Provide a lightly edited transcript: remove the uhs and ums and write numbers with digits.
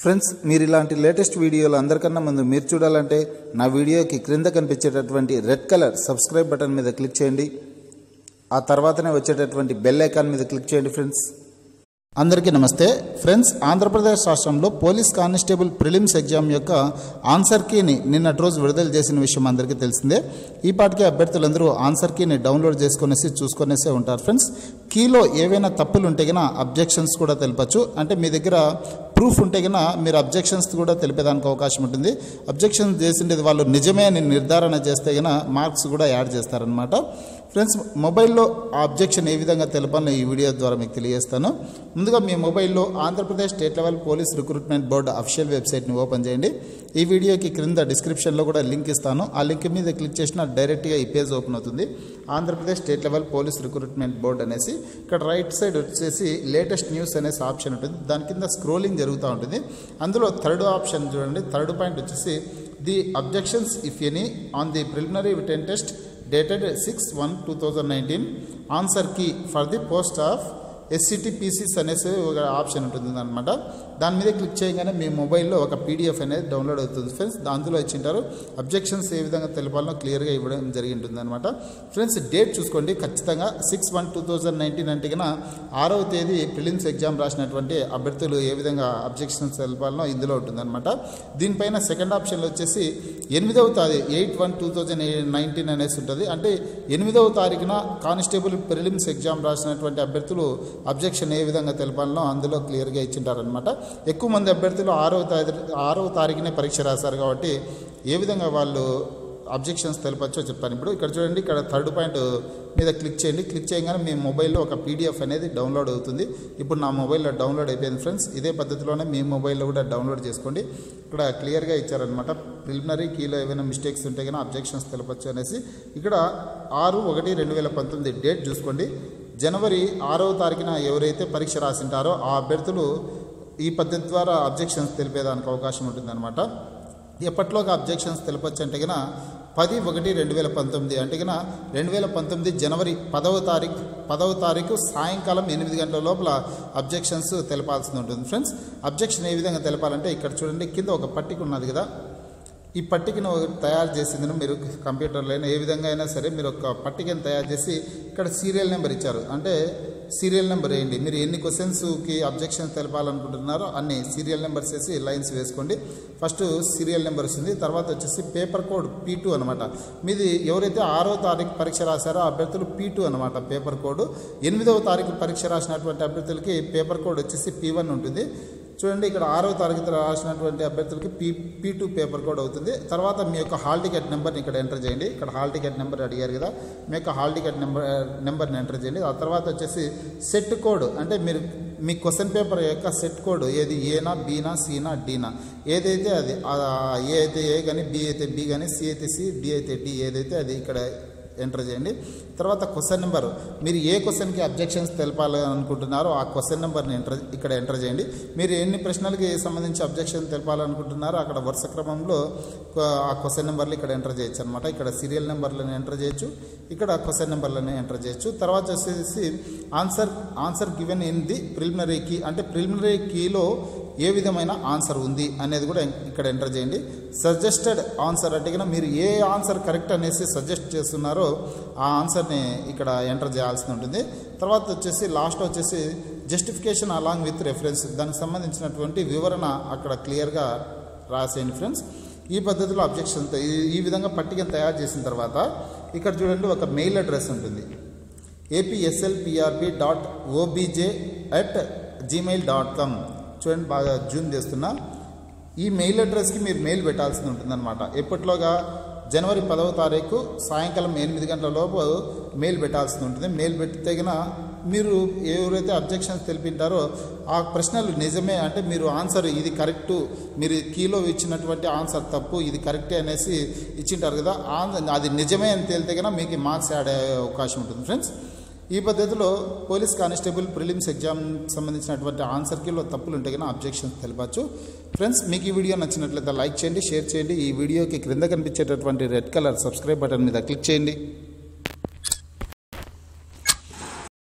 Friends, మీరు ఇలాంటి latest వీడియోలు అందరికన్నా ముందు మీరు చూడాలంటే నా వీడియోకి క్రింద కనిపించేటటువంటి రెడ్ కలర్ సబ్స్క్రైబ్ బటన్ మీద క్లిక్ చేయండి. ఆ తర్వాతనే వచ్చేటటువంటి బెల్ ఐకాన్ మీద క్లిక్ చేయండి. ఫ్రెండ్స్, అందరికీ నమస్తే. ఫ్రెండ్స్, ఆంధ్రప్రదేశ్ రాష్ట్రంలో పోలీస్ కానిస్టేబుల్ ప్రిలిమ్స్ ఎగ్జామ్ యొక్క ఆన్సర్ కీని నిన్నటి రోజు విడుదల చేసిన విషయం అందరికీ తెలిసిందే. ఈ పాటికి అభ్యర్థులందరూ ఆన్సర్ కీని డౌన్లోడ్ చూసుకొనేసే ఉంటారు. ఫ్రెండ్స్, కీలో ఏవైనా తప్పులు ఉంటే గన అబ్జెక్షన్స్ కూడా తెలపచ్చు. అంటే మీ దగ్గర ప్రూఫ్ ఉంటే గన మీరు అబ్జెక్షన్స్ కూడా తెలిపేదానికి అవకాశం ఉంటుంది. అబ్జెక్షన్ చేసిండేది వాళ్ళు నిజమే అని నిర్ధారణ చేస్తే గన మార్క్స్ కూడా యాడ్ చేస్తారనమాట. ఫ్రెండ్స్, మొబైల్లో ఆ అబ్జెక్షన్ ఏ విధంగా తెలపాలో ఈ వీడియో ద్వారా మీకు తెలియజేస్తాను. ముందుగా మీ మొబైల్లో Andhra Pradesh state level police recruitment board official వెబ్సైట్ని ఓపెన్ చేయండి. ఈ వీడియోకి క్రింద డిస్క్రిప్షన్లో కూడా లింక్ ఇస్తాను. ఆ లింక్ మీద క్లిక్ చేసినా డైరెక్ట్గా ఈ పేజ్ ఓపెన్ అవుతుంది. Andhra Pradesh state level police recruitment board అనేసి ఇక్కడ రైట్ సైడ్ వచ్చేసి లేటెస్ట్ న్యూస్ అనేసి ఆప్షన్ ఉంటుంది. దాని కింద స్క్రోలింగ్ జరుగుతూ ఉంటుంది. అందులో థర్డ్ ఆప్షన్ చూడండి. థర్డ్ పాయింట్ వచ్చేసి the objections if any on the preliminary written test dated 6/1/2019 answer key for the post of SCTPCs అనేసి ఒక ఆప్షన్ ఉంటుంది అనమాట. దాని మీద క్లిక్ చేయగానే మీ మొబైల్లో ఒక PDF అనేది డౌన్లోడ్ అవుతుంది. ఫ్రెండ్స్, అందులో ఇచ్చింటారు అబ్జెక్షన్స్ ఏ విధంగా తెలపాలో క్లియర్గా ఇవ్వడం జరిగి ఉంటుంది అనమాట. ఫ్రెండ్స్, డేట్ చూసుకోండి. ఖచ్చితంగా 6/1/2019 అంటే కన్నా 6వ తేదీ ప్రిలిమ్స్ ఎగ్జామ్ రాసినటువంటి అభ్యర్థులు ఏ విధంగా అబ్జెక్షన్స్ తెలపాలనో ఇందులో ఉంటుంది అనమాట. దీనిపైన సెకండ్ ఆప్షన్లో వచ్చేసి 8వ తారీఖు 8/1/2019 అనేసి ఉంటుంది. అంటే 8వ తారీఖున కానిస్టేబుల్ ప్రిలిమ్స్ ఎగ్జామ్ రాసినటువంటి అభ్యర్థులు అబ్జెక్షన్ ఏ విధంగా తెలపాలనో అందులో క్లియర్గా ఇచ్చింటారనమాట. ఎక్కువ మంది అభ్యర్థులు 6వ తారీఖునే పరీక్ష రాశారు కాబట్టి ఏ విధంగా వాళ్ళు అబ్జెక్షన్స్ తెలపచ్చో చెప్తాను. ఇప్పుడు ఇక్కడ చూడండి. ఇక్కడ థర్డ్ పాయింట్ మీద క్లిక్ చేయండి. క్లిక్ చేయగానే మీ మొబైల్లో ఒక PDF అనేది డౌన్లోడ్ అవుతుంది. ఇప్పుడు నా మొబైల్లో డౌన్లోడ్ అయిపోయింది. ఫ్రెండ్స్, ఇదే పద్ధతిలోనే మీ మొబైల్లో కూడా డౌన్లోడ్ చేసుకోండి. ఇక్కడ క్లియర్గా ఇచ్చారనమాట. ప్రిలిమినరీ కీలో ఏమైనా మిస్టేక్స్ ఉంటే కానీ అబ్జెక్షన్స్ తెలపచ్చు అనేసి. ఇక్కడ 6/1/2019 డేట్ చూసుకోండి. జనవరి 6వ తారీఖున ఎవరైతే పరీక్ష రాసింటారో ఆ అభ్యర్థులు ఈ పద్ధతి ద్వారా అబ్జెక్షన్స్ తెలిపేదానికి అవకాశం ఉంటుందన్నమాట. ఎప్పట్లోగా అబ్జెక్షన్స్ తెలపచ్చు అంటే కన్నా 10/1/2019 అంటే కన్నా 2019 జనవరి 10వ తారీఖు సాయంకాలం 8 గంటల లోపల అబ్జెక్షన్స్ తెలపాల్సి ఉంటుంది. ఫ్రెండ్స్, అబ్జెక్షన్ ఏ విధంగా తెలపాలంటే ఇక్కడ చూడండి. కింద ఒక పట్టిక ఉన్నది కదా. ఈ పట్టికను తయారు చేసిందని మీరు కంప్యూటర్లో అయినా ఏ విధంగా అయినా సరే మీరు ఒక పట్టికను తయారు చేసి ఇక్కడ సీరియల్ నెంబర్ ఇచ్చారు. అంటే సీరియల్ నెంబర్ వేయండి. మీరు ఎన్ని క్వశ్చన్స్కి అబ్జెక్షన్ తెలపాలనుకుంటున్నారో అన్ని సీరియల్ నెంబర్స్ వేసి లైన్స్ వేసుకోండి. ఫస్ట్ సీరియల్ నెంబర్ వస్తుంది. తర్వాత వచ్చేసి పేపర్ కోడ్ P2 అనమాట. మీది ఎవరైతే 6వ తారీఖు పరీక్ష రాశారో ఆ అభ్యర్థులు P2 అనమాట పేపర్ కోడ్. 8వ తారీఖు పరీక్ష రాసినటువంటి అభ్యర్థులకి పేపర్ కోడ్ వచ్చేసి P1 ఉంటుంది. చూడండి, ఇక్కడ 6వ తారీఖు రాసినటువంటి అభ్యర్థులకి P2 పేపర్ కోడ్ అవుతుంది. తర్వాత మీ యొక్క హాల్ టికెట్ నెంబర్ని ఇక్కడ ఎంటర్ చేయండి. ఇక్కడ హాల్ టికెట్ నెంబర్ అడిగారు కదా, మీ యొక్క హాల్ టికెట్ నెంబర్ని ఎంటర్ చేయండి. ఆ తర్వాత వచ్చేసి సెట్ కోడ్ అంటే మీరు మీ క్వశ్చన్ పేపర్ యొక్క సెట్ కోడ్ ఏది, ఏనా, బీనా, సీనా, డీనా, ఏదైతే అది ఏ అయితే ఏ కానీ, బి అయితే బి కానీ, సి అయితే సి, డి అయితే డి, ఏదైతే అది ఇక్కడ ఎంటర్ చేయండి. తర్వాత క్వశ్చన్ నెంబర్, మీరు ఏ క్వశ్చన్కి అబ్జెక్షన్స్ తెలపాలనుకుంటున్నారో ఆ క్వశ్చన్ నెంబర్ని ఇక్కడ ఎంటర్ చేయండి. మీరు ఎన్ని ప్రశ్నలకి సంబంధించి అబ్జెక్షన్ తెలపాలనుకుంటున్నారో అక్కడ వరుస క్రమంలో ఆ క్వశ్చన్ నెంబర్లు ఇక్కడ ఎంటర్ చేయొచ్చు అనమాట. ఇక్కడ సీరియల్ నెంబర్లను ఎంటర్ చేయొచ్చు, ఇక్కడ క్వశ్చన్ నెంబర్లను ఎంటర్ చేయొచ్చు. తర్వాత వచ్చేసి answer given in the preliminary key అంటే ప్రిలిమినరీ కీలో ఏ విధమైన ఆన్సర్ ఉంది అనేది కూడా ఇక్కడ ఎంటర్ చేయండి. సజెస్టెడ్ ఆన్సర్ అంటే కనుక మీరు ఏ ఆన్సర్ కరెక్ట్ అనేసి సజెస్ట్ చేస్తున్నారో ఆ ఆన్సర్ని ఇక్కడ ఎంటర్ చేయాల్సి ఉంటుంది. తర్వాత వచ్చేసి లాస్ట్ వచ్చేసి జస్టిఫికేషన్ అలాంగ్ విత్ రెఫరెన్స్, దానికి సంబంధించినటువంటి వివరణ అక్కడ క్లియర్గా రాసేయండి. ఫ్రెండ్స్, ఈ పద్ధతిలో అబ్జెక్షన్ ఈ విధంగా పట్టికను తయారు చేసిన తర్వాత ఇక్కడ చూడండి ఒక మెయిల్ అడ్రస్ ఉంటుంది. apslprb.obj@gmail.com. చూడండి, బాగా జూమ్ చేస్తున్నా. ఈ మెయిల్ అడ్రస్కి మీరు మెయిల్ పెట్టాల్సి ఉంటుందన్నమాట. ఎప్పట్లోగా జనవరి 10వ తారీఖు సాయంకాలం 8 గంటల లోపు మెయిల్ పెట్టాల్సి ఉంటుంది. మెయిల్ పెడితే కన్నా మీరు ఎవరైతే అబ్జెక్షన్స్ తెలిపింటారో ఆ ప్రశ్నలు నిజమే అంటే మీరు ఆన్సర్ ఇది కరెక్టు, మీరు కీలో ఇచ్చినటువంటి ఆన్సర్ తప్పు, ఇది కరెక్టే అనేసి ఇచ్చింటారు కదా, అది నిజమే అని తేలితే కన్నా మీకు మార్క్స్ యాడ్ అయ్యే అవకాశం ఉంటుంది. ఫ్రెండ్స్, ఈ పద్ధతిలో పోలీస్ కానిస్టేబుల్ ప్రిలిమ్స్ ఎగ్జామ్ సంబంధించినటువంటి ఆన్సర్ కీలో తప్పులు ఉంటే కన్నా అబ్జెక్షన్స్ తెలపచ్చు. ఫ్రెండ్స్, మీకు ఈ వీడియో నచ్చినట్లయితే లైక్ చేయండి, షేర్ చేయండి. ఈ వీడియోకి క్రింద కనిపించేటటువంటి రెడ్ కలర్ సబ్స్క్రైబ్ బటన్ మీద క్లిక్ చేయండి.